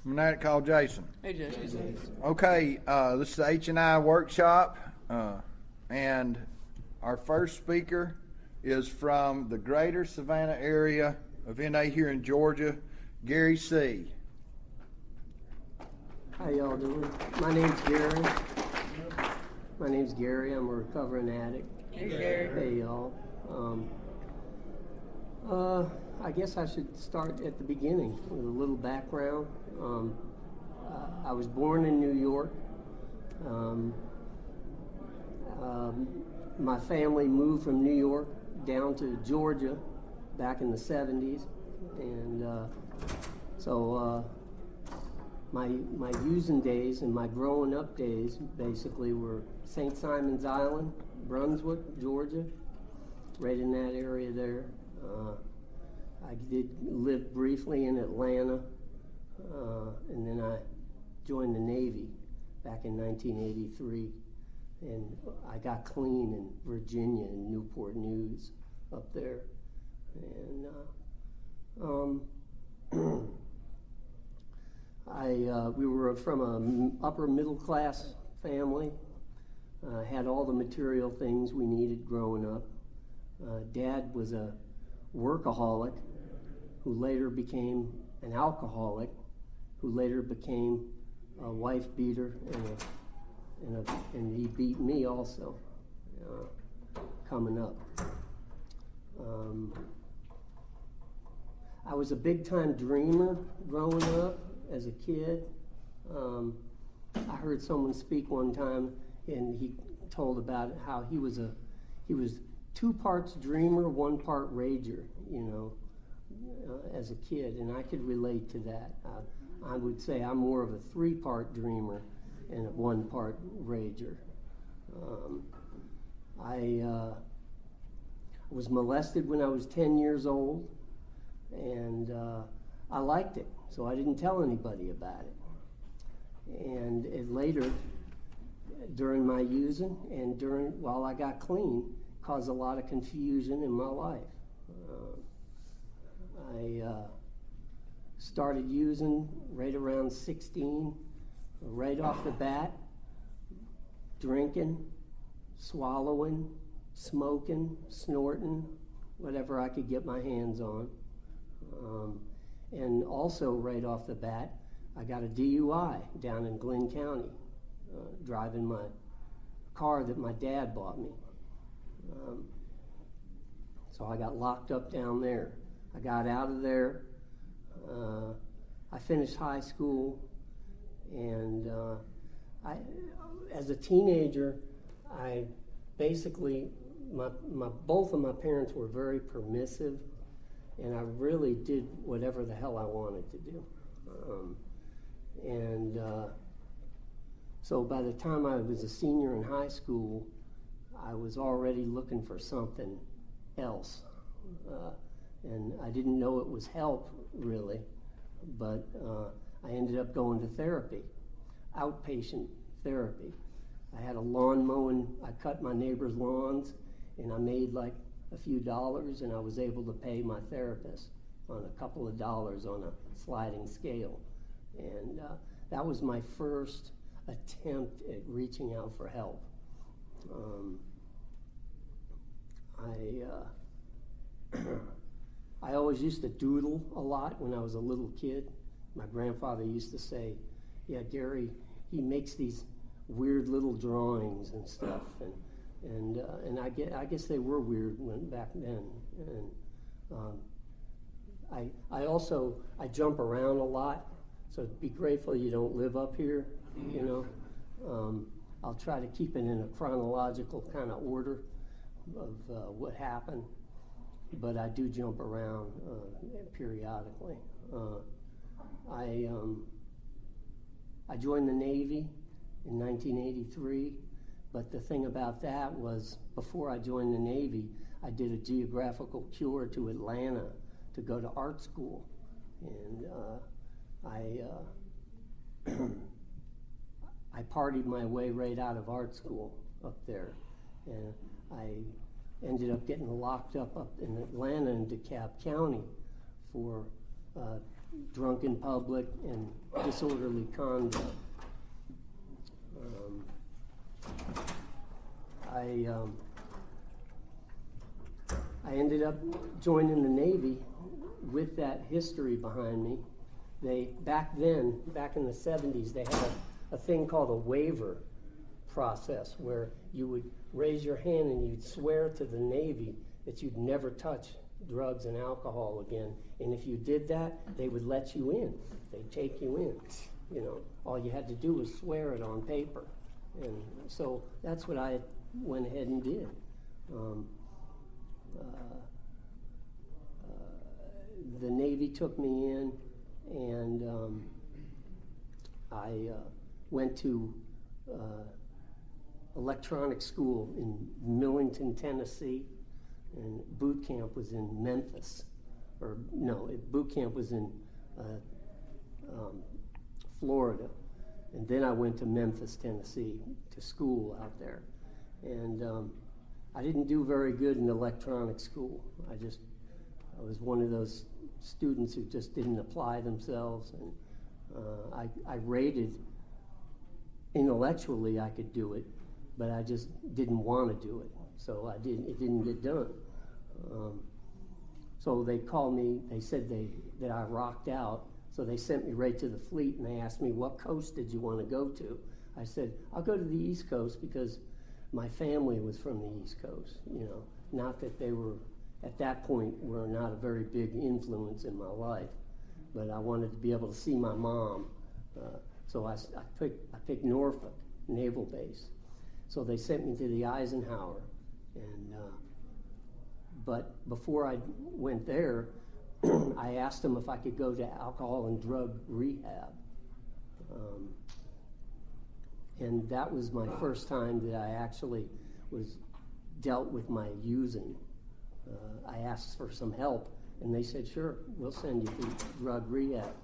I'm an addict called Jason. Hey, Jason. Okay, this is the H&I workshop, and our first speaker is from the greater Savannah area of NA here in Georgia, Gary C. How y'all doing? My name's Gary. I'm a recovering addict. Hey, Gary. Hey, y'all. I guess I should start at the beginning with a little background. I was born in New York. My family moved from New York down to Georgia back in the 70s, and so my using days and my growing up days basically were St. Simon's Island, Brunswick, Georgia, right in that area there. I did live briefly in Atlanta, and then I joined the Navy back in 1983, and I got clean in Virginia in Newport News up there, and we were from an upper middle class family, had all the material things we needed growing up. Dad was a workaholic who later became an alcoholic, who later became a wife beater, and he beat me also coming up. I was a big time dreamer growing up as a kid. I heard someone speak one time, and he told about how he was 2 parts dreamer, 1 part rager, as a kid, and I could relate to that. I would say I'm more of a 3-part dreamer and a 1 part rager. I was molested when I was 10 years old, and I liked it, so I didn't tell anybody about it. And later, during my using and while I got clean, caused a lot of confusion in my life. I started using right around 16, right off the bat, drinking, swallowing, smoking, snorting, whatever I could get my hands on. And also right off the bat, I got a DUI down in Glynn County, driving my car that my dad bought me. So I got locked up down there. I got out of there. I finished high school, and as a teenager, I basically, both of my parents were very permissive, and I really did whatever the hell I wanted to do. So by the time I was a senior in high school, I was already looking for something else. And I didn't know it was help, really, but I ended up going to therapy, outpatient therapy. I had a lawn mowing, I cut my neighbor's lawns, and I made like a few dollars, and I was able to pay my therapist on a couple of dollars on a sliding scale. And that was my first attempt at reaching out for help. I always used to doodle a lot when I was a little kid. My grandfather used to say, "Yeah, Gary, he makes these weird little drawings and stuff," and I guess they were weird back then. And I jump around a lot, so be grateful you don't live up here. I'll try to keep it in a chronological kind of order of what happened, but I do jump around periodically. I joined the Navy in 1983, but the thing about that was before I joined the Navy, I did a geographical cure to Atlanta to go to art school, and I partied my way right out of art school up there, and I ended up getting locked up in Atlanta in DeKalb County for drunk in public and disorderly conduct. I ended up joining the Navy with that history behind me. Back in the 70s, they had a thing called a waiver process where you would raise your hand and you'd swear to the Navy that you'd never touch drugs and alcohol again. And if you did that, they would let you in. They'd take you in. You know, all you had to do was swear it on paper. And so that's what I went ahead and did. The Navy took me in, and I went to electronic school in Millington, Tennessee, and boot camp was in Memphis. Or no, boot camp was in Florida. And then I went to Memphis, Tennessee, to school out there. And I didn't do very good in electronic school. I was one of those students who just didn't apply themselves. And I rated intellectually I could do it, but I just didn't want to do it. So it didn't get done. So they called me, they said that I rocked out. So they sent me right to the fleet, and they asked me, what coast did you want to go to? I said, I'll go to the East Coast because my family was from the East Coast, you know. Not that they were, at that point, were not a very big influence in my life, but I wanted to be able to see my mom. So I picked Norfolk Naval Base. So they sent me to the Eisenhower, and but before I went there, I asked them if I could go to alcohol and drug rehab. And that was my first time that I actually dealt with my using. I asked for some help, and they said, sure, we'll send you to drug rehab.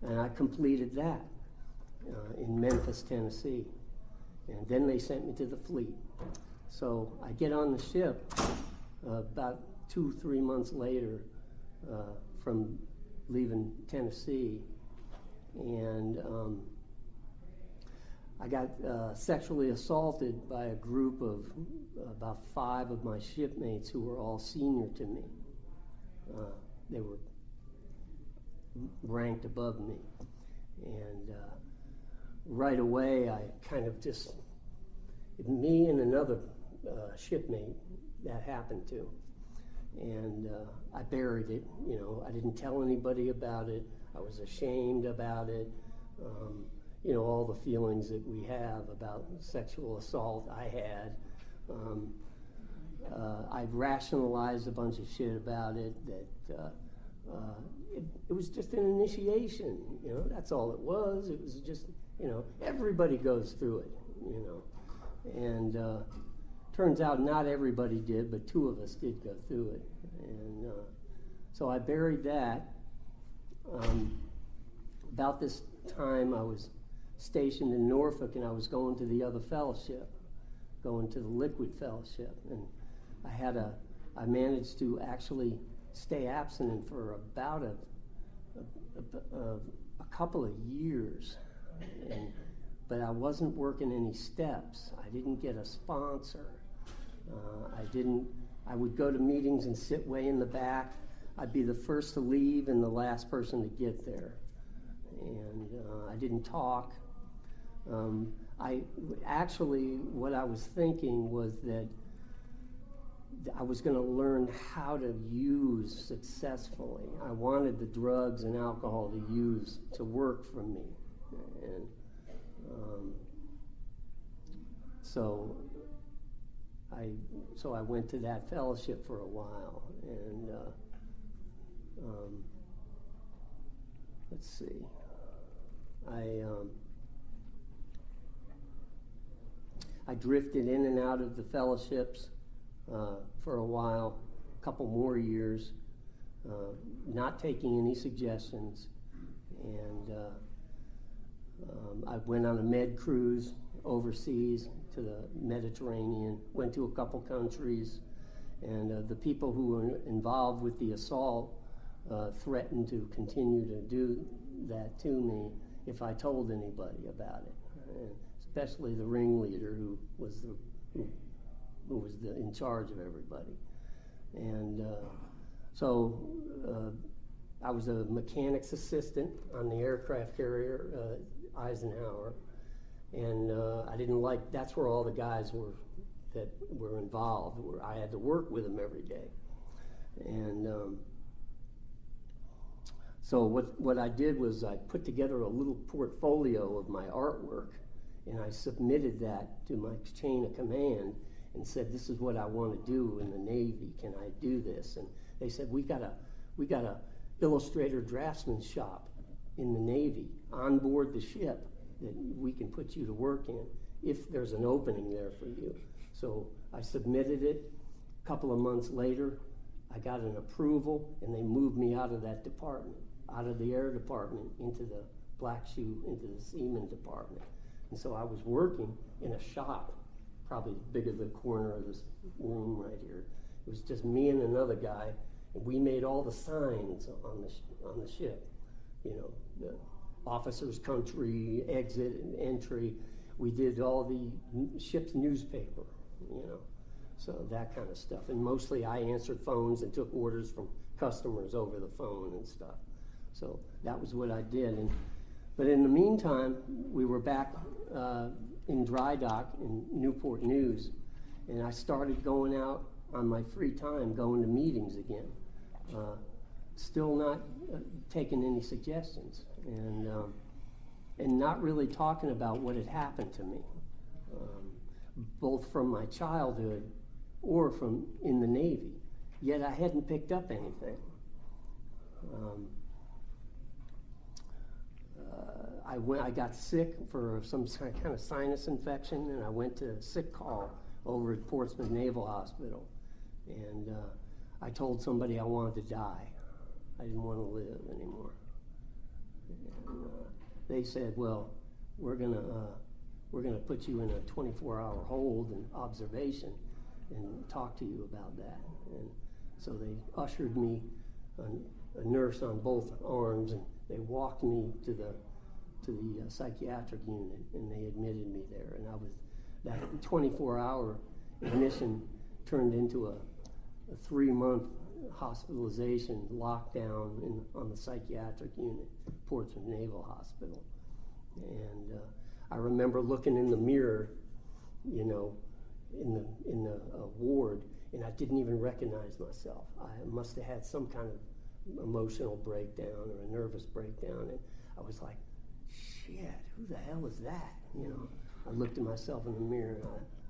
And I completed that in Memphis, Tennessee. And then they sent me to the fleet. So I get on the ship about 2-3 months later, from leaving Tennessee, and I got sexually assaulted by a group of about 5 of my shipmates who were all senior to me. They were ranked above me, and right away I kind of just, me and another shipmate that happened to. And I buried it, you know. I didn't tell anybody about it. I was ashamed about it. You know, all the feelings that we have about sexual assault I had. I rationalized a bunch of shit about it, that it was just an initiation, you know. That's all it was. It was just, you know, everybody goes through it, you know. And turns out not everybody did, but 2 of us did go through it. And so I buried that. About this time, I was stationed in Norfolk, and I was going to the other fellowship, going to the liquid fellowship. And I managed to actually stay abstinent for about a couple of years. But I wasn't working any steps. I didn't get a sponsor. I would go to meetings and sit way in the back. I'd be the first to leave and the last person to get there. And I didn't talk. What I was thinking was that I was going to learn how to use successfully. I wanted the drugs and alcohol to work for me. And so I went to that fellowship for a while, and let's see, I drifted in and out of the fellowships for a while, a couple more years, not taking any suggestions, and I went on a med cruise overseas to the Mediterranean, went to a couple countries, and the people who were involved with the assault threatened to continue to do that to me if I told anybody about it, and especially the ringleader who was in charge of everybody. And so I was a mechanic's assistant on the aircraft carrier Eisenhower, and I didn't like, that's where all the guys were that were involved, where I had to work with them every day. And so what I did was I put together a little portfolio of my artwork, and I submitted that to my chain of command and said, this is what I want to do in the Navy. Can I do this? And they said, we got a illustrator draftsman shop in the Navy on board the ship that we can put you to work in if there's an opening there for you. So I submitted it. A couple of months later, I got an approval, and they moved me out of that department, out of the air department into the black shoe, into the seaman department. And so I was working in a shop, probably bigger than the corner of this room right here. It was just me and another guy, and we made all the signs on the ship. You know, the officer's country, exit and entry. We did all the ship's newspaper, you know, so that kind of stuff. And mostly I answered phones and took orders from customers over the phone and stuff. So that was what I did. But in the meantime, we were back in dry dock in Newport News, and I started going out on my free time, going to meetings again. Still not taking any suggestions, and not really talking about what had happened to me, both from my childhood or from in the Navy. Yet I hadn't picked up anything. I got sick for some kind of sinus infection, and I went to sick call over at Portsmouth Naval Hospital. And I told somebody I wanted to die. I didn't want to live anymore. And they said, well, we're gonna put you in a 24-hour hold and observation and talk to you about that. And so they ushered me, a nurse on both arms, and they walked me to the psychiatric unit, and they admitted me there. And I was, that 24-hour admission turned into a 3-month hospitalization, lockdown on the psychiatric unit, Portsmouth Naval Hospital. And I remember looking in the mirror, you know, in the ward, and I didn't even recognize myself. I must have had some kind of emotional breakdown or a nervous breakdown, and I was like, shit, who the hell is that? You know, I looked at myself in the mirror,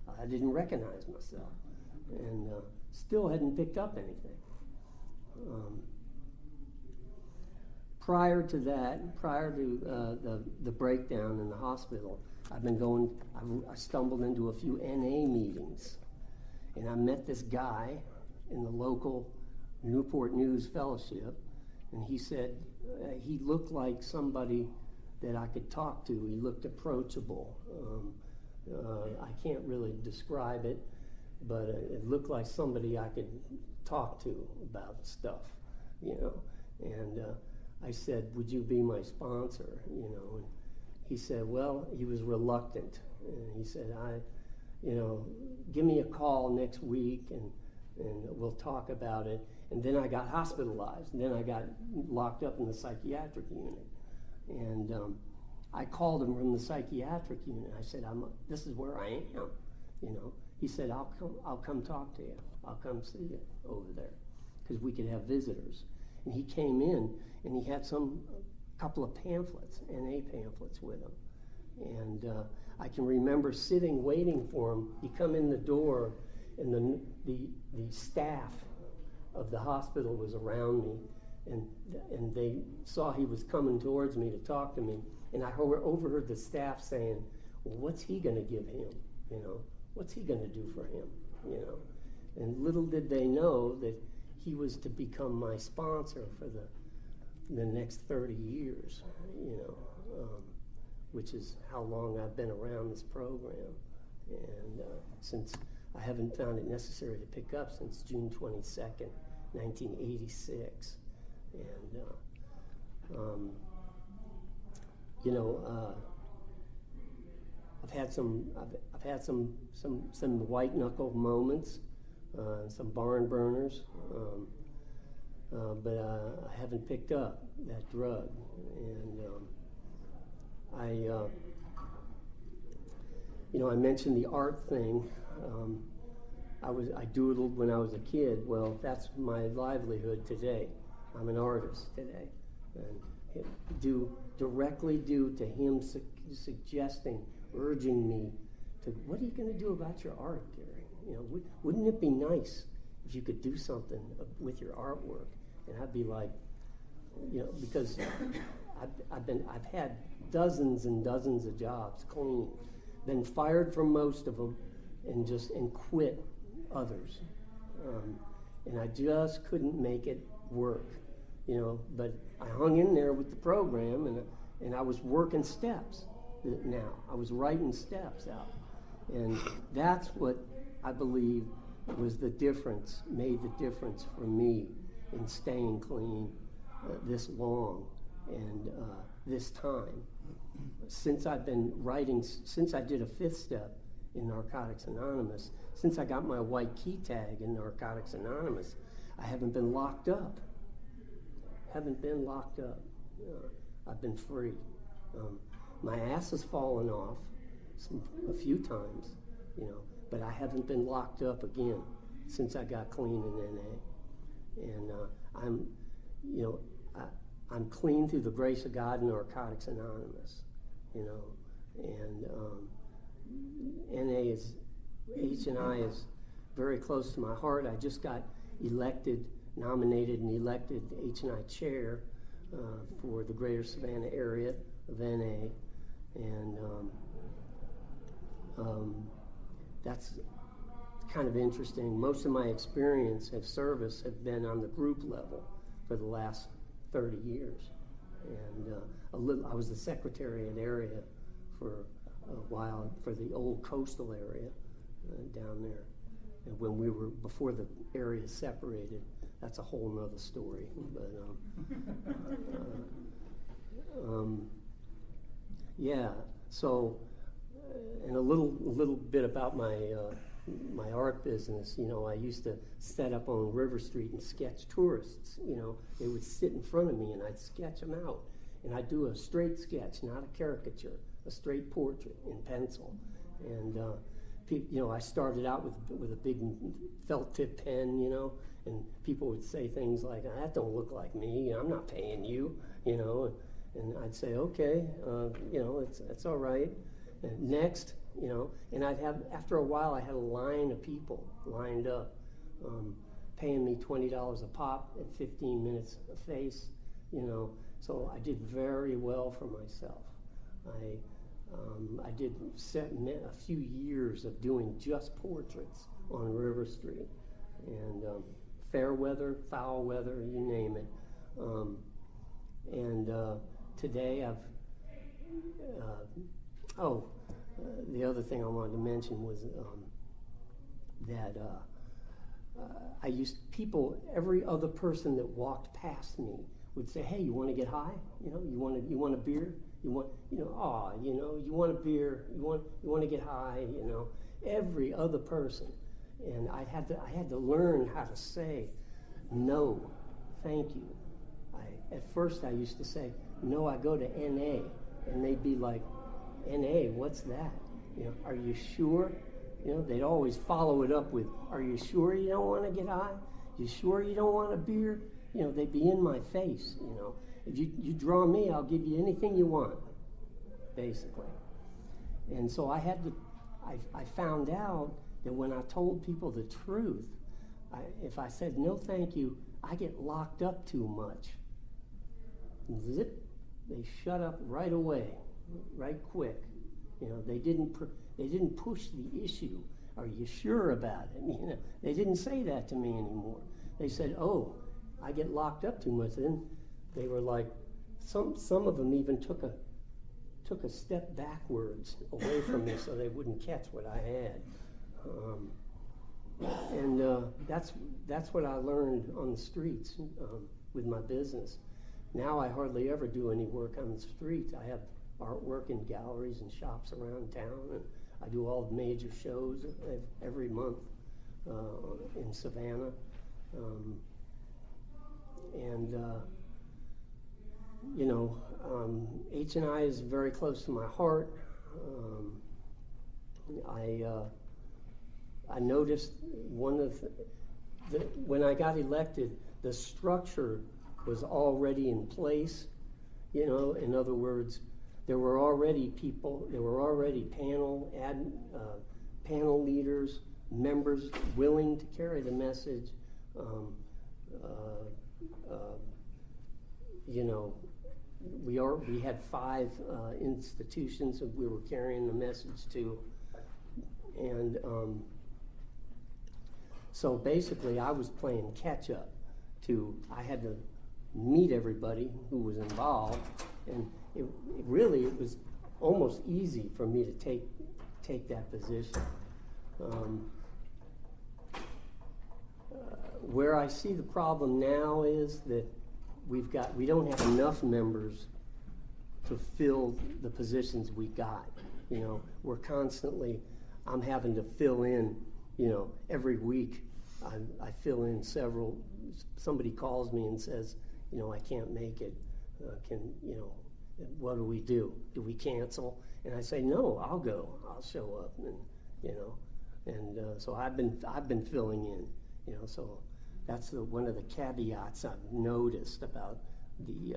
and I didn't recognize myself, and still hadn't picked up anything. Prior to that, prior to the breakdown in the hospital, I've been going, I stumbled into a few NA meetings, and I met this guy in the local Newport News Fellowship, and he said he looked like somebody that I could talk to. He looked approachable. I can't really describe it, but it looked like somebody I could talk to about stuff, you know. And I said, would you be my sponsor, you know? And he said, well, he was reluctant. And he said, you know, give me a call next week and we'll talk about it. And then I got hospitalized, and then I got locked up in the psychiatric unit. And I called him from the psychiatric unit. I said, this is where I am, you know. He said, I'll come talk to you. I'll come see you over there, because we could have visitors. And he came in, and he had a couple of pamphlets, NA pamphlets with him. And I can remember sitting, waiting for him. He come in the door, and the staff of the hospital was around me, and they saw he was coming towards me to talk to me. And I overheard the staff saying, well, what's he going to give him, you know? What's he going to do for him, you know? And little did they know that he was to become my sponsor for the next 30 years, you know, which is how long I've been around this program. And since I haven't found it necessary to pick up since June 22nd, 1986. And Um, you know, I've had some white knuckle moments, some barn burners, but I haven't picked up that drug, and I mentioned the art thing. I doodled when I was a kid. Well, that's my livelihood today. I'm an artist today, and directly due to him suggesting, urging me to, what are you going to do about your art, Gary? You know, wouldn't it be nice if you could do something with your artwork? And I'd be like, you know, because I've had dozens and dozens of jobs clean, been fired from most of them, and quit others, and I just couldn't make it work, you know. But I hung in there with the program, and I was working steps. Now I was writing steps out, and that's what I believe was the difference, made the difference for me in staying clean this long and this time. Since I've been writing, since I did a 5th step in Narcotics Anonymous, since I got my white key tag in Narcotics Anonymous, I haven't been locked up. Haven't been locked up. I've been free. My ass has fallen off a few times, you know, but I haven't been locked up again since I got clean in NA. And I'm clean through the grace of God in Narcotics Anonymous, you know, and NA is, H&I is very close to my heart. I just got nominated and elected H&I chair for the greater Savannah area of NA, and that's kind of interesting. Most of my experience of service have been on the group level for the last 30 years, and I was the secretariat area for a while for the old coastal area down there, and when we were, before the area separated. That's a whole nother story, but yeah. So, and a little bit about my art business. You know, I used to set up on River Street and sketch tourists. You know, they would sit in front of me and I'd sketch them out, and I'd do a straight sketch, not a caricature, a straight portrait in pencil, and you know, I started out with a big felt tip pen, you know, and people would say things like, "That don't look like me. I'm not paying you," you know, and I'd say, "Okay, you know, it's all right." And next, you know, and after a while, I had a line of people lined up, paying me $20 a pop at 15 minutes a face, you know. So I did very well for myself. I did a few years of doing just portraits on River Street, and fair weather, foul weather, you name it. Today the other thing I wanted to mention was that every other person that walked past me would say, "Hey, you want to get high? You know, you want a beer? You want a beer? You want to get high? You know." Every other person, and I had to learn how to say, "No, thank you." At first I used to say, "No, I go to NA," and they'd be like, "NA, what's that? You know, are you sure?" You know, they'd always follow it up with, "Are you sure you don't want to get high? You sure you don't want a beer?" You know, they'd be in my face, you know. "If you draw me, I'll give you anything you want," basically. And so I found out that when I told people the truth, if I said, "No, thank you," I get locked up too much. Zip, they shut up right away, right quick. You know, they didn't push the issue. "Are you sure about it?" You know, they didn't say that to me anymore. They said, "Oh, I get locked up too much." Then they were like, some of them even took a step backwards away from me so they wouldn't catch what I had. That's what I learned on the streets with my business. Now I hardly ever do any work on the street. I have artwork in galleries and shops around town, and I do all the major shows every month in Savannah. H&I is very close to my heart. I noticed when I got elected, the structure was already in place. In other words, there were already people, there were already panel leaders, members willing to carry the message. We had 5 institutions that we were carrying the message to, and so basically I was playing catch up. I had to meet everybody who was involved, and it was almost easy for me to take that position. Where I see the problem now is that we don't have enough members to fill the positions we got. We're constantly, I'm having to fill in, every week I fill in several. Somebody calls me and says, I can't make it. What do we do? Do we cancel? And I say, no, I'll go. I'll show up, and so I've been filling in, so that's one of the caveats I've noticed about the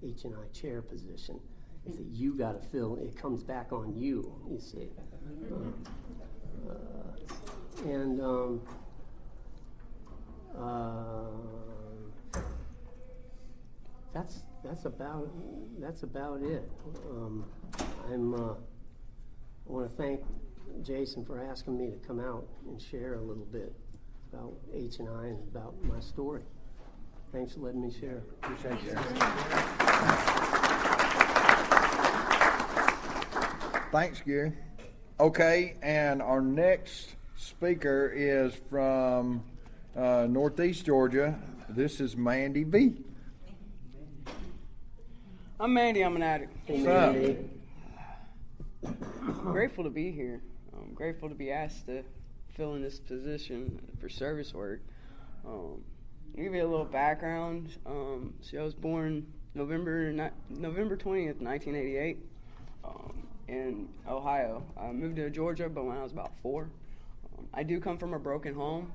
H&I chair position, is that you got to fill. It comes back on you. You see, that's about it. I want to thank Jason for asking me to come out and share a little bit about H&I and about my story. Thanks for letting me share. Appreciate you. Thanks, Gary. Okay, and our next speaker is from Northeast Georgia. This is Mandy B. I'm Mandy. I'm an addict. Hey, Mandy. I'm grateful to be here. I'm grateful to be asked to fill in this position for service work. To give you a little background, I was born November 20th, 1988, in Ohio. I moved to Georgia, but when I was about 4. I do come from a broken home.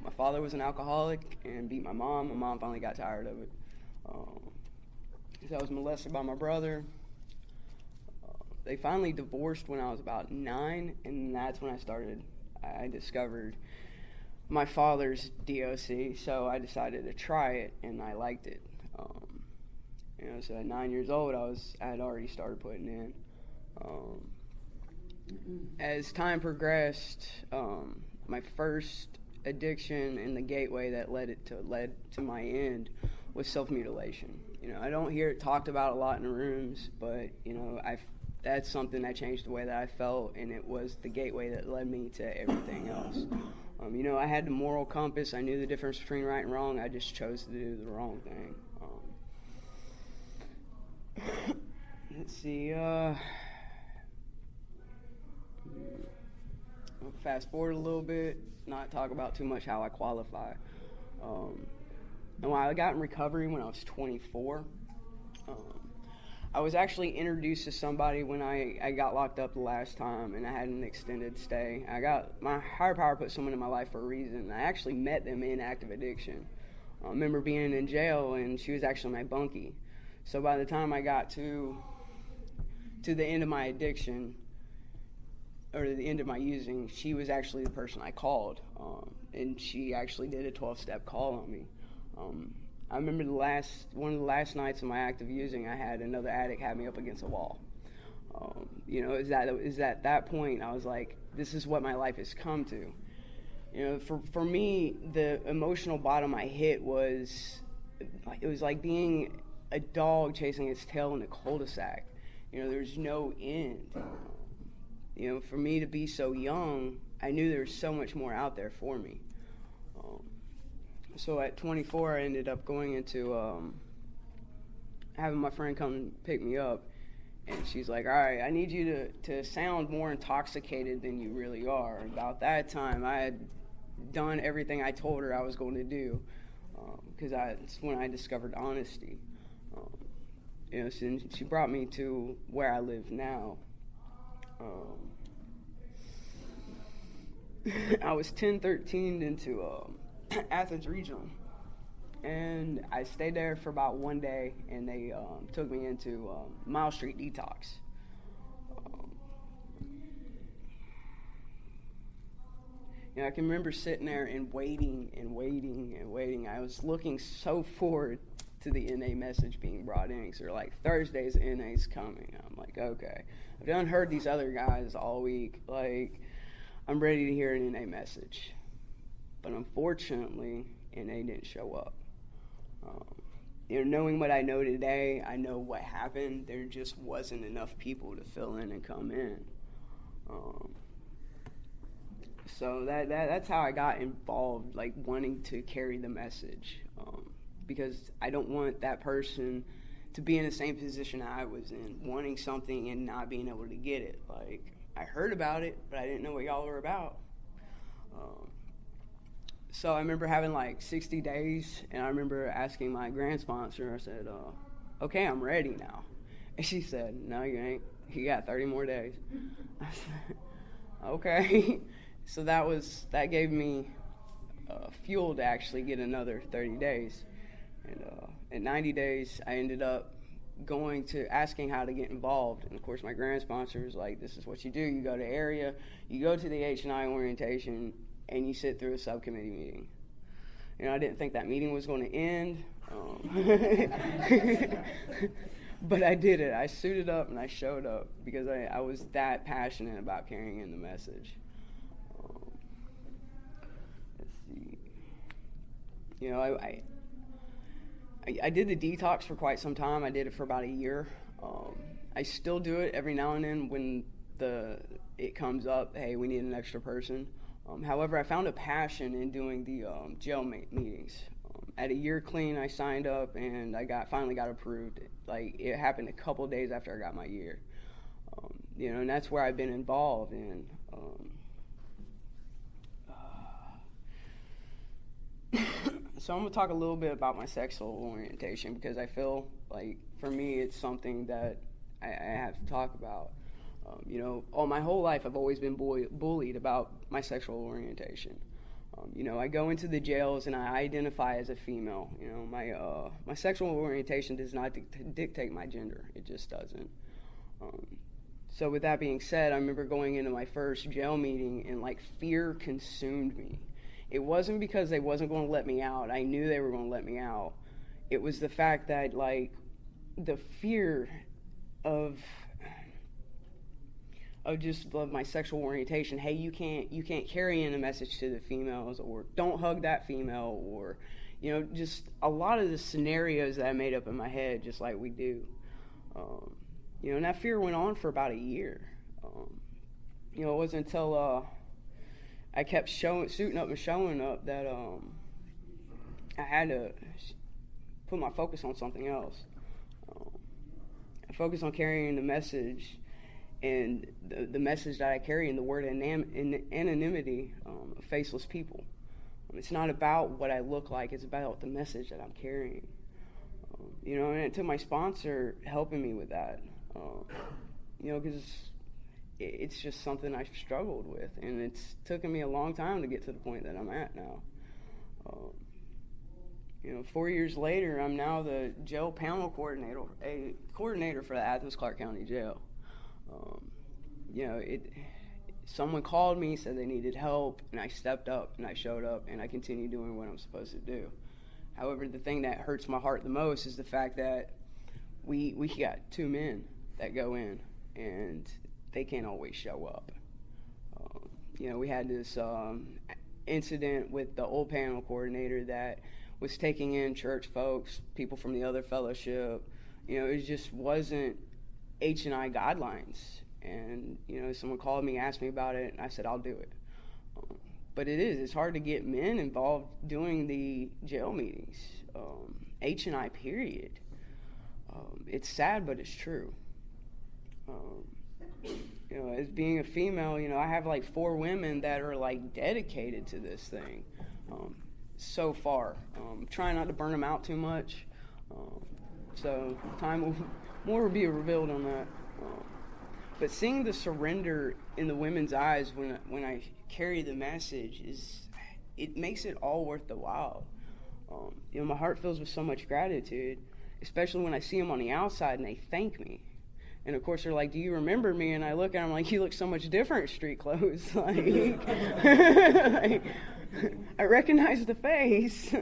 My father was an alcoholic and beat my mom. My mom finally got tired of it. I was molested by my brother. They finally divorced when I was about 9, and that's when I discovered my father's DOC, so I decided to try it, and I liked it. So at 9 years old, I had already started putting in. As time progressed, my first addiction and the gateway that led to my end was self-mutilation. I don't hear it talked about a lot in the rooms, but that's something that changed the way that I felt, and it was the gateway that led me to everything else. I had the moral compass. I knew the difference between right and wrong. I just chose to do the wrong thing. Let's see. I'll fast forward a little bit, not talk about too much how I qualify. And when I got in recovery when I was 24, I was actually introduced to somebody when I got locked up the last time, and I had an extended stay. My higher power put someone in my life for a reason. I actually met them in active addiction. I remember being in jail, and she was actually my bunkie. So by the time I got to the end of my addiction, or the end of my using, she was actually the person I called, and she actually did a 12-step call on me. I remember one of the last nights of my active using, I had another addict have me up against a wall. Is at that point I was like, this is what my life has come to. For me, the emotional bottom I hit was, it was like being a dog chasing its tail in a cul-de-sac. There's no end. For me to be so young, I knew there was so much more out there for me. So at 24, I ended up going into having my friend come pick me up, and she's like, all right, I need you to sound more intoxicated than you really are. About that time, I had done everything I told her I was going to do, because it's when I discovered honesty. She brought me to where I live now. I was 10-13 into Athens Regional, and I stayed there for about one day, and they took me into Mile Street Detox. I can remember sitting there and waiting and waiting and waiting. I was looking so forward to the NA message being brought in, because they're like, Thursday's NA's coming. I'm like, okay. I've done heard these other guys all week. Like, I'm ready to hear an NA message. But unfortunately, NA didn't show up. Knowing what I know today, I know what happened. There just wasn't enough people to fill in and come in. So that's how I got involved, like wanting to carry the message. Because I don't want that person to be in the same position I was in, wanting something and not being able to get it. Like, I heard about it, but I didn't know what y'all were about. So I remember having like 60 days, and I remember asking my grant sponsor, I said, okay, I'm ready now. And she said, no, you ain't. You got 30 more days. I said, okay. So that gave me fuel to actually get another 30 days. And at 90 days, I ended up going to asking how to get involved. And of course, my grant sponsor was like, this is what you do. You go to area, you go to the H&I orientation, and you sit through a subcommittee meeting. I didn't think that meeting was going to end. But I did it. I suited up and I showed up because I was that passionate about carrying in the message. Let's see. I did the detox for quite some time. I did it for about a year. I still do it every now and then when it comes up, hey, we need an extra person. However, I found a passion in doing the jail meetings. At a year clean, I signed up and I finally got approved. Like, it happened a couple of days after I got my year. And that's where I've been involved in. So I'm going to talk a little bit about my sexual orientation, because I feel like, for me, it's something that I have to talk about. All my whole life I've always been bullied about my sexual orientation. I go into the jails and I identify as a female. My sexual orientation does not dictate my gender. It just doesn't. So with that being said, I remember going into my first jail meeting and fear consumed me. It wasn't because they wasn't going to let me out. I knew they were going to let me out. It was the fact that the fear of my sexual orientation. Hey, you can't carry in a message to the females, or don't hug that female, or just a lot of the scenarios that I made up in my head, just like we do. And that fear went on for about a year. It wasn't until I kept suiting up and showing up that I had to put my focus on something else. I focused on carrying the message. And the message that I carry in the word anonymity of faceless people. It's not about what I look like, it's about the message that I'm carrying. And it took my sponsor helping me with that. Because it's just something I've struggled with, and it's taken me a long time to get to the point that I'm at now. 4 years later, I'm now the jail panel coordinator for the Athens Clarke County Jail. Someone called me, said they needed help, and I stepped up and I showed up and I continued doing what I'm supposed to do. However, the thing that hurts my heart the most is the fact that we got 2 men that go in and they can't always show up. We had this incident with the old panel coordinator that was taking in church folks, people from the other fellowship. It just wasn't H&I guidelines. And, someone called me, asked me about it, and I said, I'll do it. but it's hard to get men involved doing the jail meetings. H&I period. It's sad, but it's true. As being a female, I have like 4 women that are like dedicated to this thing. So far, trying not to burn them out too much. So more will be revealed on that. But seeing the surrender in the women's eyes when I carry the message it makes it all worth the while. My heart fills with so much gratitude, especially when I see them on the outside and they thank me. And of course they're like, "Do you remember me?" And I look at them like, "You look so much different in street clothes." Like, I recognize the face.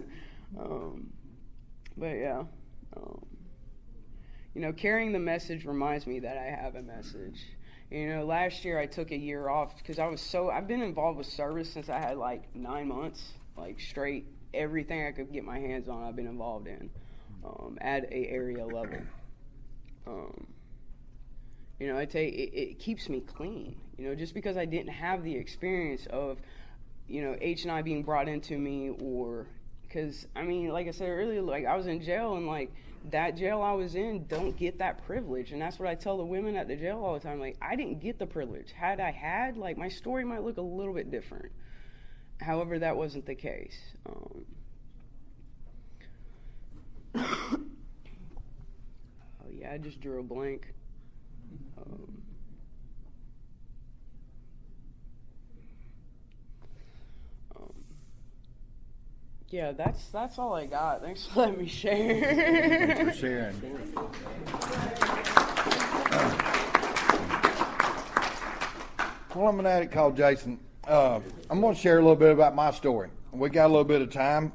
But yeah, carrying the message reminds me that I have a message. Last year I took a year off because I've been involved with service since I had like 9 months, like straight everything I could get my hands on I've been involved in, at a area level. It keeps me clean, just because I didn't have the experience of, H&I being brought into me, or because, like I said earlier, like I was in jail, and like that jail I was in don't get that privilege. And that's what I tell the women at the jail all the time. Like, I didn't get the privilege. Had I had, like, my story might look a little bit different. However, that wasn't the case. Oh yeah, I just drew a blank. Yeah, that's all I got. Thanks for letting me share. Thanks for sharing. Well, I'm an addict called Jason. I'm going to share a little bit about my story. We got a little bit of time,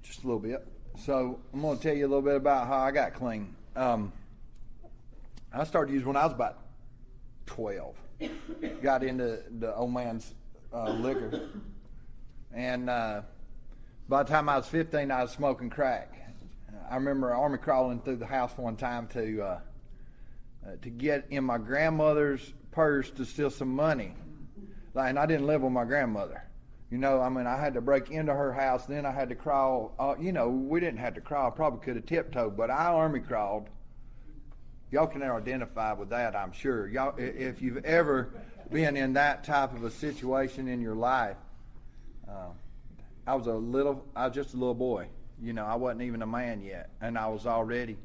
just a little bit. So I'm going to tell you a little bit about how I got clean. I started using when I was about 12. Got into the old man's liquor. And by the time I was 15, I was smoking crack. I remember army crawling through the house one time to get in my grandmother's purse to steal some money. And I didn't live with my grandmother. I had to break into her house. Then I had to crawl. We didn't have to crawl. Probably could have tiptoed, but I army crawled. Y'all can identify with that, I'm sure. Y'all, if you've ever been in that type of a situation in your life, I was just a little boy. I wasn't even a man yet, and I was already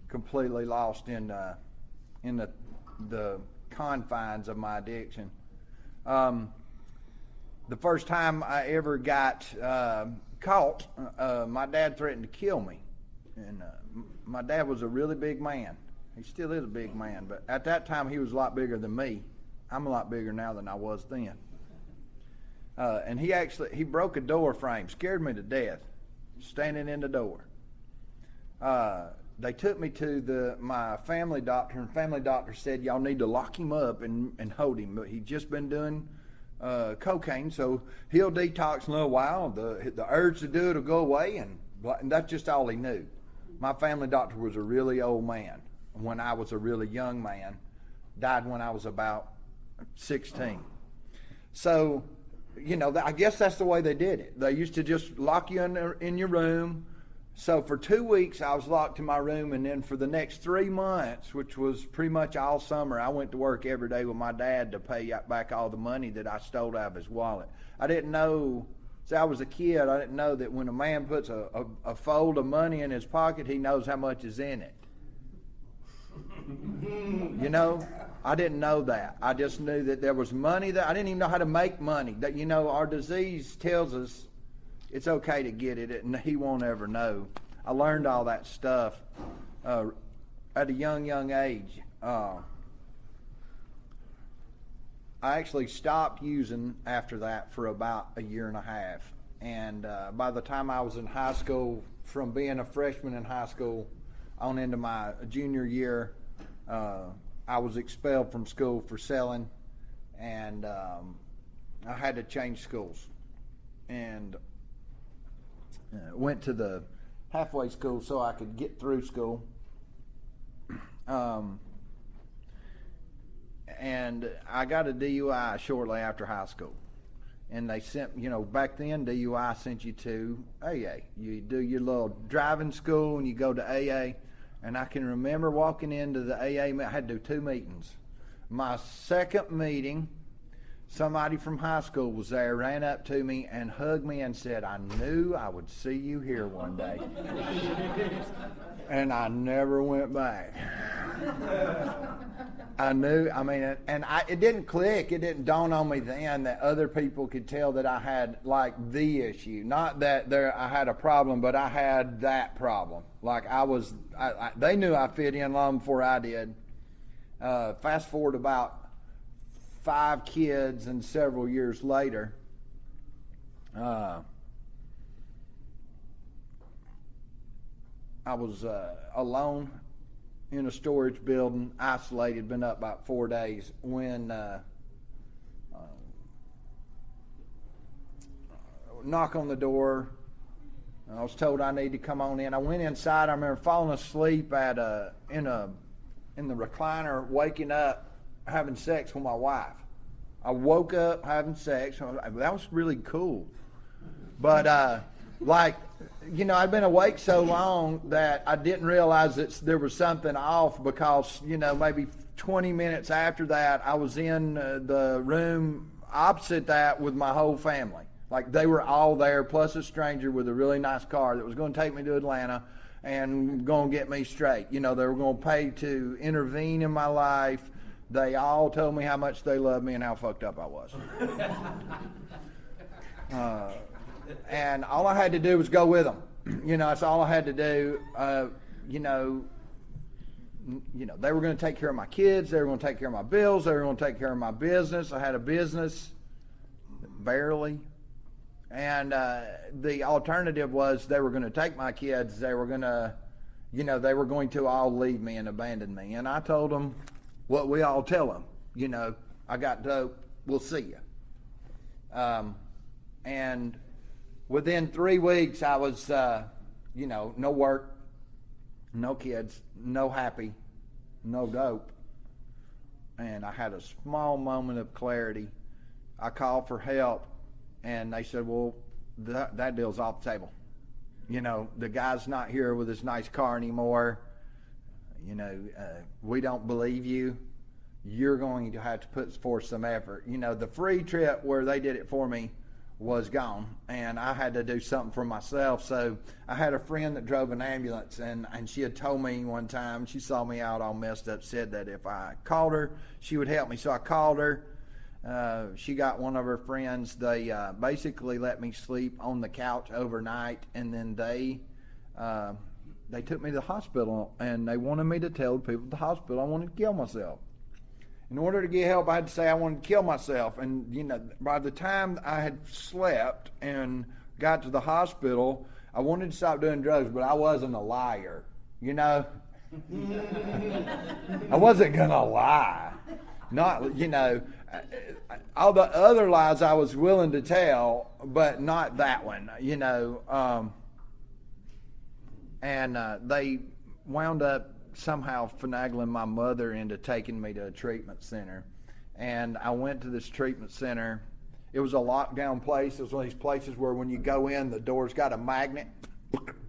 completely lost in the confines of my addiction. The first time I ever got caught, my dad threatened to kill me, and my dad was a really big man. He still is a big man, but at that time he was a lot bigger than me. I'm a lot bigger now than I was then. And he broke a door frame, scared me to death, standing in the door. They took me to my family doctor, and family doctor said, "Y'all need to lock him up and hold him. But he's just been doing cocaine, so he'll detox in a little while. The urge to do it will go away," and that's just all he knew. My family doctor was a really old man when I was a really young man. Died when I was about 16. So, I guess that's the way they did it. They used to just lock you in your room. So for 2 weeks, I was locked in my room, and then for the next 3 months, which was pretty much all summer, I went to work every day with my dad to pay back all the money that I stole out of his wallet. I didn't know, I was a kid, I didn't know that when a man puts a fold of money in his pocket, he knows how much is in it. I didn't know that. I just knew that there was money there. I didn't even know how to make money. That our disease tells us it's okay to get it, and he won't ever know. I learned all that stuff at a young age. I actually stopped using after that for about a year and a half. And by the time I was in high school, from being a freshman in high school on into my junior year, I was expelled from school for selling, and I had to change schools. And went to the halfway school so I could get through school. And I got a DUI shortly after high school. and they sent, back then DUI sent you to AA. You do your little driving school and you go to AA. And I can remember walking into the AA, I had to do 2 meetings. My second meeting, somebody from high school was there, ran up to me and hugged me and said, "I knew I would see you here one day." And I never went back. It didn't click. It didn't dawn on me then that other people could tell that I had like the issue. Not that I had a problem, but I had that problem. Like they knew I fit in long before I did. Fast forward about 5 kids and several years later, I was alone in a storage building, isolated, been up about 4 days, when knock on the door. I was told I need to come on in. I went inside. I remember falling asleep in the recliner, waking up, having sex with my wife. I woke up having sex. That was really cool. But I'd been awake so long that I didn't realize that there was something off, because, maybe 20 minutes after that, I was in the room opposite that with my whole family. Like, they were all there, plus a stranger with a really nice car that was going to take me to Atlanta and going to get me straight. They were going to pay to intervene in my life. They all told me how much they loved me and how fucked up I was. And all I had to do was go with them. That's all I had to do. They were going to take care of my kids. They were going to take care of my bills. They were going to take care of my business. I had a business, barely. And the alternative was they were going to take my kids. They were going to, they were going to all leave me and abandon me. And I told them what we all tell them. I got dope. We'll see you. And within 3 weeks, I was, no work, no kids, no happy, no dope. And I had a small moment of clarity. I called for help, and they said, "Well, that deal's off the table. The guy's not here with his nice car anymore. We don't believe you. You're going to have to put forth some effort." The free trip where they did it for me was gone, and I had to do something for myself. So I had a friend that drove an ambulance, and she had told me one time, she saw me out all messed up, said that if I called her, she would help me. So I called her. She got one of her friends. They basically let me sleep on the couch overnight, and then they took me to the hospital, and they wanted me to tell the people at the hospital I wanted to kill myself. In order to get help, I had to say I wanted to kill myself. And, by the time I had slept and got to the hospital, I wanted to stop doing drugs, but I wasn't a liar, I wasn't going to lie. Not, all the other lies I was willing to tell, but not that one, And they wound up somehow finagling my mother into taking me to a treatment center. And I went to this treatment center. It was a lockdown place. It was one of these places where when you go in, the door's got a magnet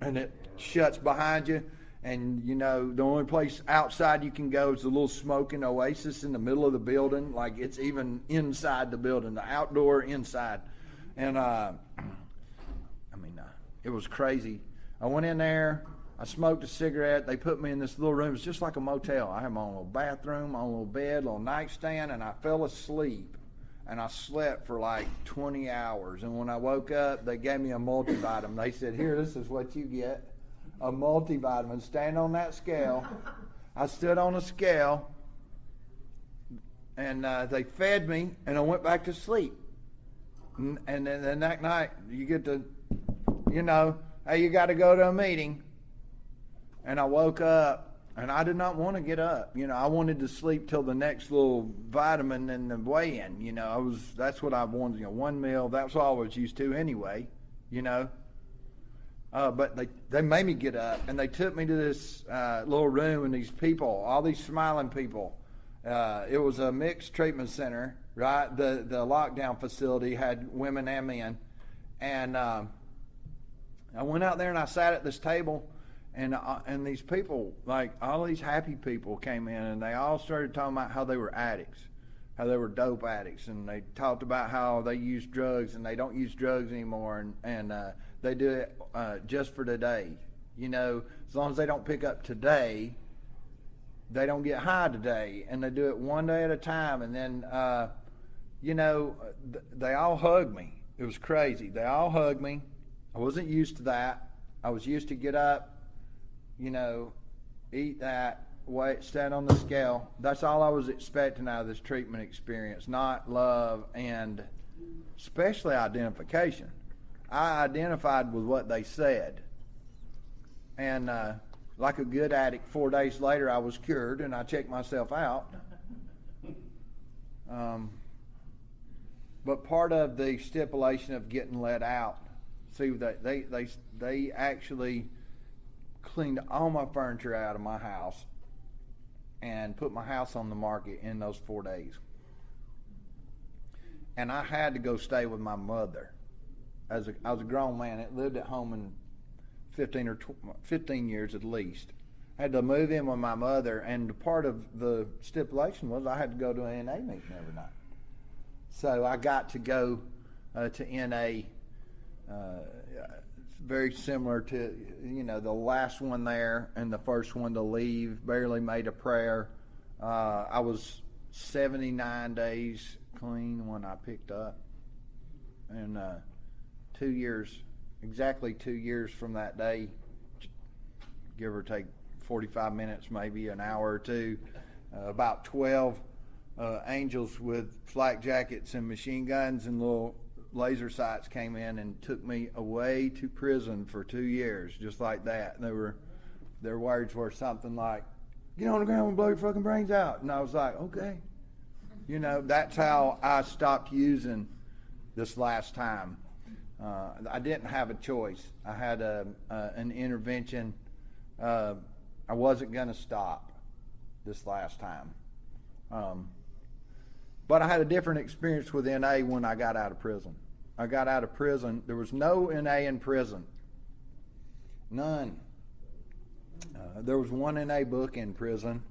and it shuts behind you. And, the only place outside you can go is a little smoking oasis in the middle of the building. Like, it's even inside the building, the outdoor inside. And, it was crazy. I went in there. I smoked a cigarette. They put me in this little room. It was just like a motel. I had my own little bathroom, my own little bed, little nightstand, and I fell asleep. And I slept for like 20 hours. And when I woke up, they gave me a multivitamin. They said, "Here, this is what you get, a multivitamin. Stand on that scale." I stood on a scale, and they fed me, and I went back to sleep. And then that night, you get to, hey, you got to go to a meeting. And I woke up, and I did not want to get up. I wanted to sleep till the next little vitamin and the weigh-in. That's what I wanted. One meal. That's what I was used to anyway. But they made me get up, and they took me to this little room, and these people, all these smiling people, It was a mixed treatment center, right? The lockdown facility had women and men. And I went out there and I sat at this table, and these people, like all these happy people came in, and they all started talking about how they were addicts, how they were dope addicts, and they talked about how they use drugs and they don't use drugs anymore, and they do it just for today. You know, as long as they don't pick up today, they don't get high today, and they do it one day at a time. And then, they all hugged me. It was crazy. They all hugged me. I wasn't used to that. I was used to get up, eat that, weight, stand on the scale. That's all I was expecting out of this treatment experience, not love and especially identification. I identified with what they said. And like a good addict, 4 days later I was cured and I checked myself out. But part of the stipulation of getting let out, see, they actually cleaned all my furniture out of my house and put my house on the market in those 4 days. And I had to go stay with my mother. I was a grown man. It lived at home in 15 years at least. I had to move in with my mother, and part of the stipulation was I had to go to an NA meeting every night. So I got to go to NA, very similar to, the last one there and the first one to leave, barely made a prayer. I was 79 days clean when I picked up. And 2 years, exactly 2 years from that day, give or take 45 minutes, maybe an hour or two, about 12 angels with flak jackets and machine guns and little laser sights came in and took me away to prison for 2 years, just like that. And their words were something like, "Get on the ground and blow your fucking brains out." And I was like, okay. That's how I stopped using this last time. I didn't have a choice. I had an intervention. I wasn't going to stop this last time. But I had a different experience with NA when I got out of prison. I got out of prison. There was no NA in prison. None. There was one NA book in prison,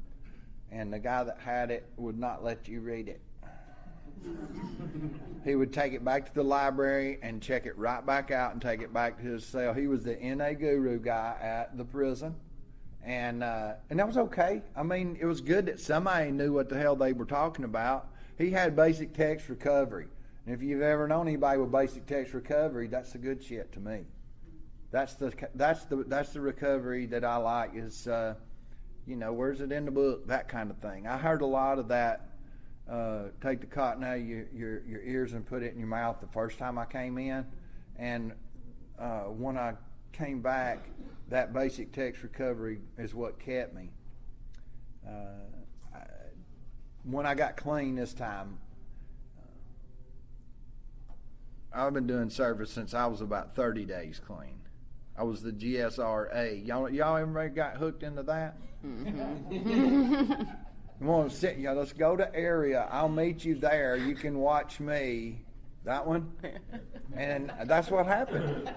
and the guy that had it would not let you read it. He would take it back to the library and check it right back out and take it back to his cell. He was the NA guru guy at the prison, and that was okay. I mean, it was good that somebody knew what the hell they were talking about. He had basic text recovery, and if you've ever known anybody with basic text recovery, that's the good shit to me. That's the recovery that I like. Is where's it in the book? That kind of thing. I heard a lot of that. Take the cotton out of your ears and put it in your mouth the first time I came in, and when I came back, that basic text recovery is what kept me. When I got clean this time, I've been doing service since I was about 30 days clean. I was the GRCNA. Y'all ever got hooked into that? Mm-hmm. You want to sit? Let's go to area. I'll meet you there. You can watch me. That one? And that's what happened.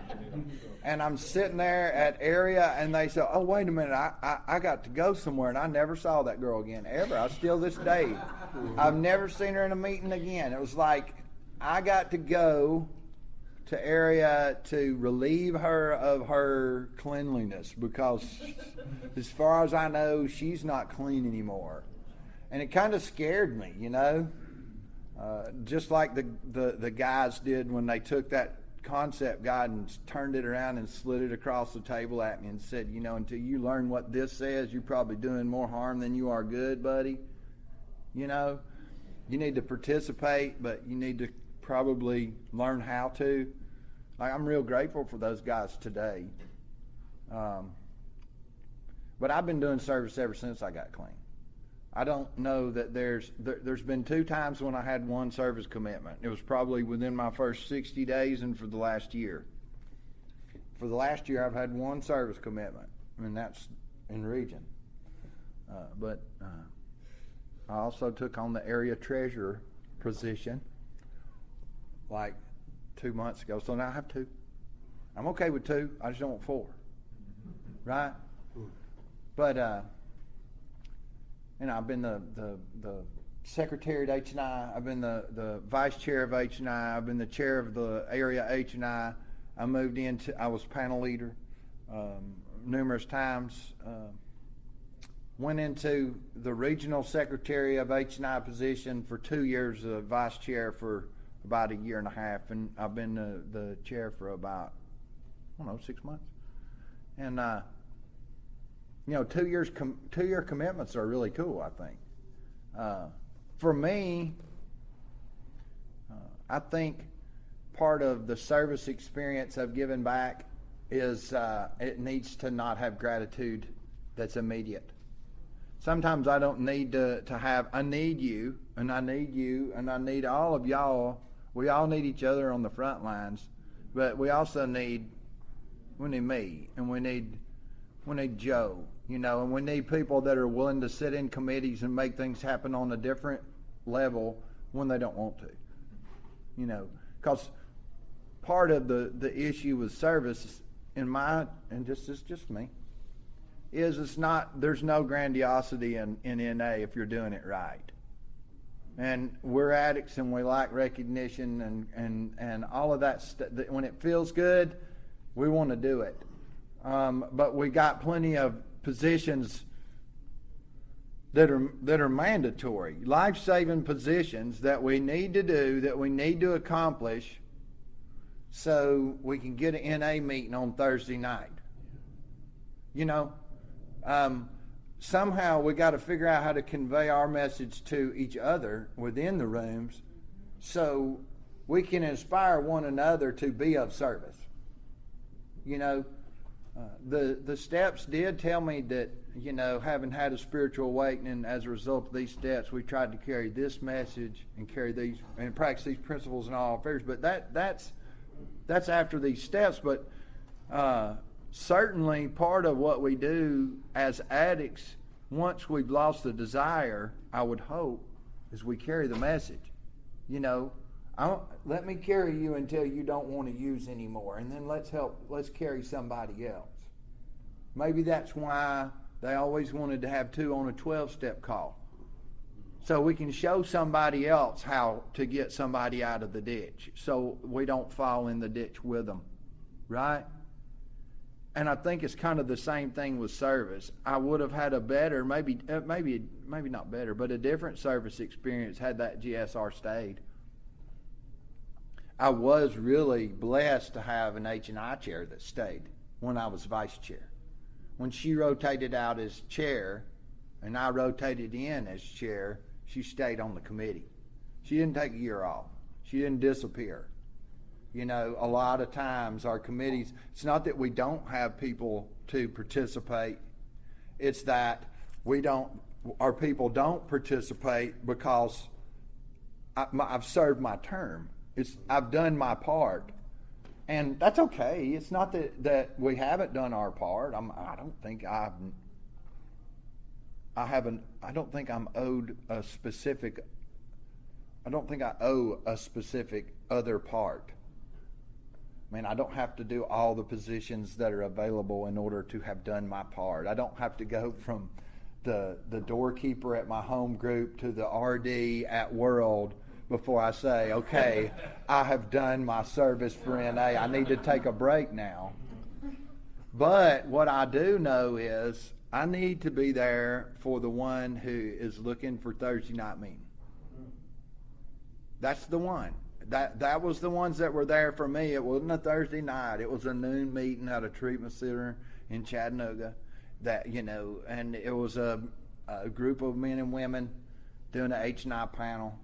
And I'm sitting there at area, and they said, "Oh, wait a minute. I got to go somewhere," and I never saw that girl again, ever. I still this day. I've never seen her in a meeting again. It was like I got to go to area to relieve her of her cleanliness, because as far as I know, she's not clean anymore. And it kind of scared me, just like the guys did when they took that concept guide and turned it around and slid it across the table at me and said, until you learn what this says, you're probably doing more harm than you are good, buddy. You need to participate, but you need to probably learn how to. I'm real grateful for those guys today. But I've been doing service ever since I got clean. I don't know that there's been 2 times when I had one service commitment. It was probably within my first 60 days and for the last year. For the last year, I've had one service commitment, and that's in region. But I also took on the area treasurer position like 2 months ago. So now I have 2. I'm okay with 2. I just don't want 4. Right? But I've been the secretary at H&I. I've been the vice chair of H&I. I've been the chair of the area H&I. I was panel leader numerous times. Went into the regional secretary of H&I position for 2 years, vice chair for about 1.5 years, and I've been the chair for about, 6 months. And 2-year commitments are really cool, I think. For me, I think part of the service experience I've given back is it needs to not have gratitude that's immediate. Sometimes I don't need to have, I need you, and I need you, and I need all of y'all. We all need each other on the front lines, but we also need me, and we need Joe, and we need people that are willing to sit in committees and make things happen on a different level when they don't want to, because part of the issue with service and this is just me, is there's no grandiosity in NA if you're doing it right. And we're addicts and we like recognition and all of that stuff. When it feels good, we want to do it. But we got plenty of positions that are mandatory, life-saving positions that we need to do, that we need to accomplish so we can get an NA meeting on Thursday night. Somehow we got to figure out how to convey our message to each other within the rooms so we can inspire one another to be of service. The steps did tell me that, having had a spiritual awakening as a result of these steps, we tried to carry this message and carry these and practice these principles in all affairs. But that's after these steps. But certainly part of what we do as addicts, once we've lost the desire, I would hope, is we carry the message. Let me carry you until you don't want to use anymore, and then let's carry somebody else. Maybe that's why they always wanted to have 2 on a 12-step call, so we can show somebody else how to get somebody out of the ditch so we don't fall in the ditch with them, right? And I think it's kind of the same thing with service. I would have had a better, maybe not better, but a different service experience had that GSR stayed. I was really blessed to have an H&I chair that stayed when I was vice chair. When she rotated out as chair and I rotated in as chair, she stayed on the committee. She didn't take a year off. She didn't disappear. A lot of times our committees, it's not that we don't have people to participate. It's that our people don't participate because I've served my term. I've done my part, and that's okay. It's not that we haven't done our part. I don't think I'm owed a specific. I don't think I owe a specific other part. I don't have to do all the positions that are available in order to have done my part. I don't have to go from the doorkeeper at my home group to the RD at World before I say, okay, I have done my service for NA. I need to take a break now. But what I do know is I need to be there for the one who is looking for Thursday night meeting. That's the one. That was the ones that were there for me. It wasn't a Thursday night. It was a noon meeting at a treatment center in Chattanooga. And it was a group of men and women doing an H&I panel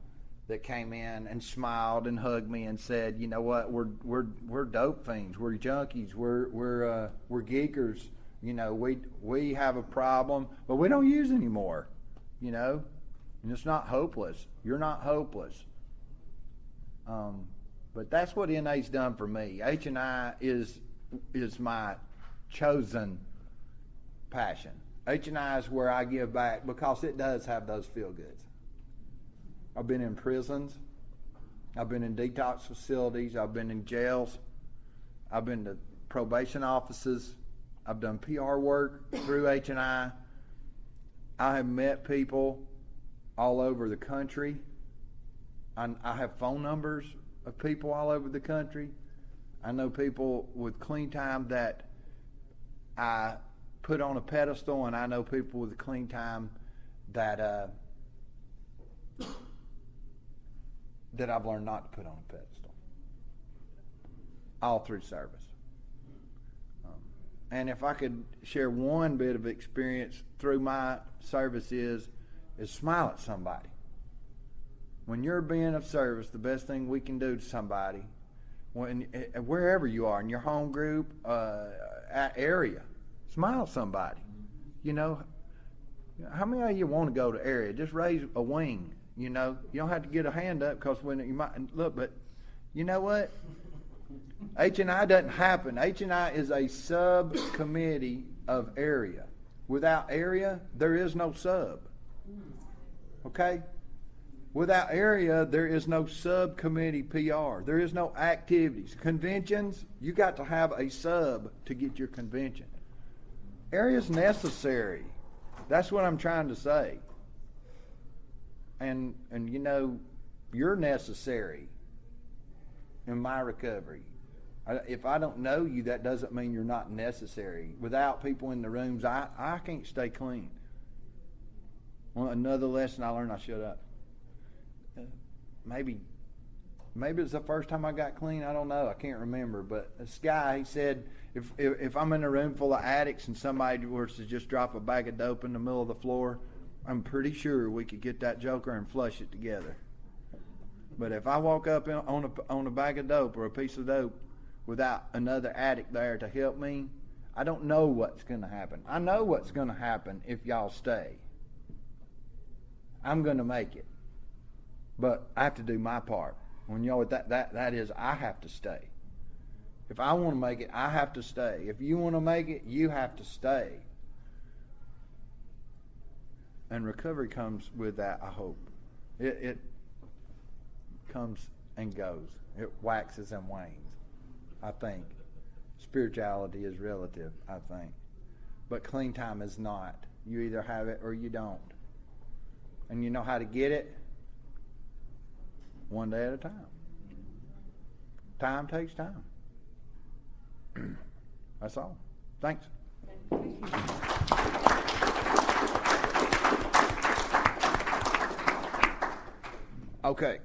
that came in and smiled and hugged me and said, "You know what? We're dope fiends. We're junkies. We're geekers. We have a problem, but we don't use anymore. And it's not hopeless. You're not hopeless." But that's what NA's done for me. H&I is my chosen passion. H&I is where I give back because it does have those feel-goods. I've been in prisons. I've been in detox facilities. I've been in jails. I've been to probation offices. I've done PR work through H&I. I have met people all over the country. I have phone numbers of people all over the country. I know people with clean time that I put on a pedestal, and I know people with clean time that that I've learned not to put on a pedestal. All through service. And if I could share one bit of experience through my service is smile at somebody. When you're being of service, the best thing we can do to somebody, wherever you are, in your home group, area, smile at somebody. You know, how many of you want to go to area? Just raise a wing. You know, you don't have to get a hand up because when you might look, but you know what? H&I doesn't happen. H&I is a subcommittee of area. Without area, there is no sub. Okay? Without area, there is no subcommittee PR. There is no activities. Conventions, you got to have a sub to get your convention. Area is necessary. That's what I'm trying to say. And you know, you're necessary in my recovery. If I don't know you, that doesn't mean you're not necessary. Without people in the rooms, I can't stay clean. Well, another lesson I learned, I shut up. Maybe it's the first time I got clean. I don't know. I can't remember. But this guy, he said, if I'm in a room full of addicts and somebody were to just drop a bag of dope in the middle of the floor, I'm pretty sure we could get that joker and flush it together. But if I walk up on a bag of dope or a piece of dope without another addict there to help me, I don't know what's going to happen. I know what's going to happen if y'all stay. I'm going to make it. But I have to do my part. When y'all that is, I have to stay. If I want to make it, I have to stay. If you want to make it, you have to stay. And recovery comes with that, I hope. It comes and goes. It waxes and wanes, I think. Spirituality is relative, I think. But clean time is not. You either have it or you don't. And you know how to get it? One day at a time. Time takes time. That's all. Thanks. Okay.